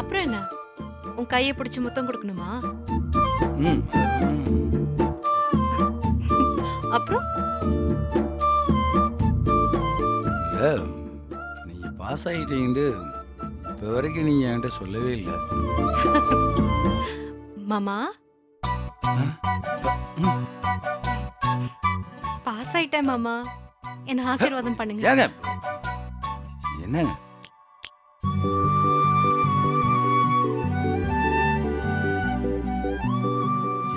அப்புறம் என்ன, உன் கையை பிடிச்சு முத்தம் கொடுக்கணுமா? அப்புறம் நீங்க பாஸ் ஆகிட்டீங்கன்னு இப்போ வரைக்கும் நீங்க என்கிட்ட சொல்லவே இல்லை. மாமா பாஸ் ஆயிட்டேன் மாமா, என்ன ஆசீர்வாதம் பண்ணுங்க. ஏங்க என்னங்க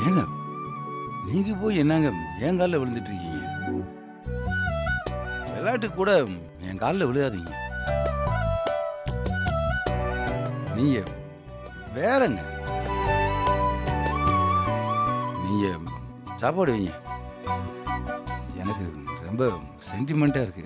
ஏங்க நீங்க போய் என்னங்க என் காலில் விழுந்துட்டு இருக்கீங்க? விளையாட்டுக்கு கூட என் காலில் விழுகாதீங்க. நீங்க வேறங்க, நீங்க சாப்பாடு வைங்க, எனக்கு ரொம்ப சென்டிமெண்டா இருக்கு.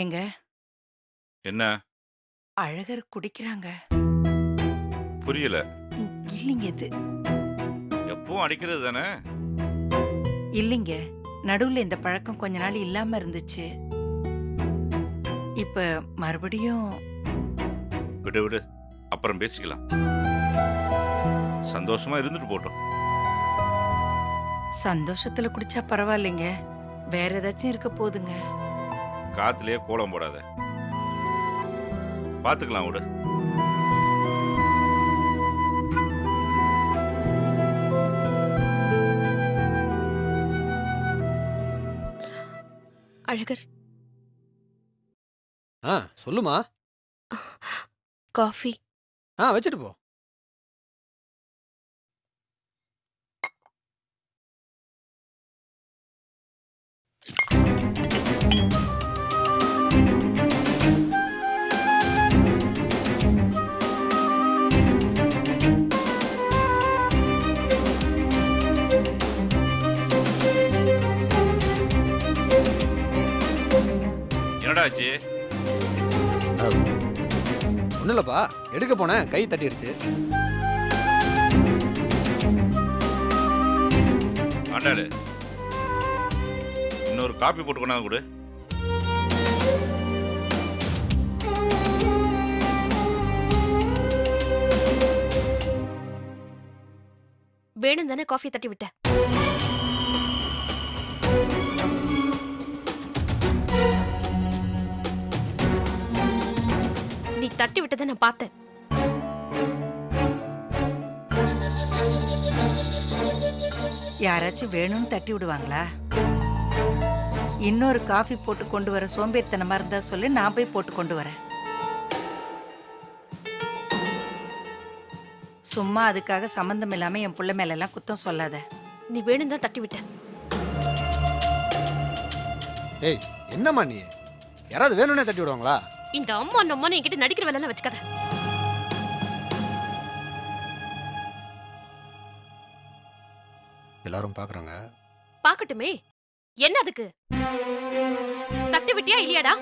ஏங்க என்ன அழகர் குடிக்கிறாங்க. புரியல? இல்லைங்க, இது எப்பவும் அடிக்கிறது தானே? இல்லைங்க, நடுவுல இந்த பழக்கம் கொஞ்ச நாள் இல்லாம இருந்துச்சு. இப்ப மறுபடியும். விடு விடு, அப்புறம் பேசிக்கலாம். சந்தோஷமா இருந்துட்டு போட்டோம். சந்தோஷத்துல குடிச்சா பரவாயில்லைங்க, வேற ஏதாச்சும் இருக்க போதுங்க. காத்துலயே கோலம் போடாத, பாத்துக்கலாம் விடு. அழகர், சொல்லுமா. காஃபி. வச்சுட்டு போ. என்னடா ஆச்சு? ஒன்றும் இல்லைப்பா, எடுக்க போனேன், கை தட்டிருச்சு. ஆண்டாளு, இன்னொரு காப்பி போட்டு கொண்டாந்து கொடு. வேணும் தானே காஃபி தட்டி விட்ட? நீ தட்டி விட்டதை நான் பார்த்தேன். யாராச்சும் வேணும்னு தட்டி விடுவாங்களா? இன்னொரு காஃபி போட்டு கொண்டு வர சோம்பேறித்தனமா இருந்தா சொல்லி நான் போய் போட்டு கொண்டு வரேன். சும்மா அதுக்காக சம்பந்தம் இல்லாம என் புள்ள மேல எல்லாம் குத்தம் சொல்லாத. நீ வேணும் தான் தட்டி விட்ட. ஏய், என்னம்மா நீ? யாராவது வேணும்னே தட்டி விடுவாங்களா? இந்த அம்மா நம்மன்னு என்கிட்ட நடிக்கிற வேலை வச்சுக்காத. எல்லாரும் பாக்குறாங்க. பாக்கட்டுமே, என்ன அதுக்கு? தட்டி விட்டியா இல்லையாடா?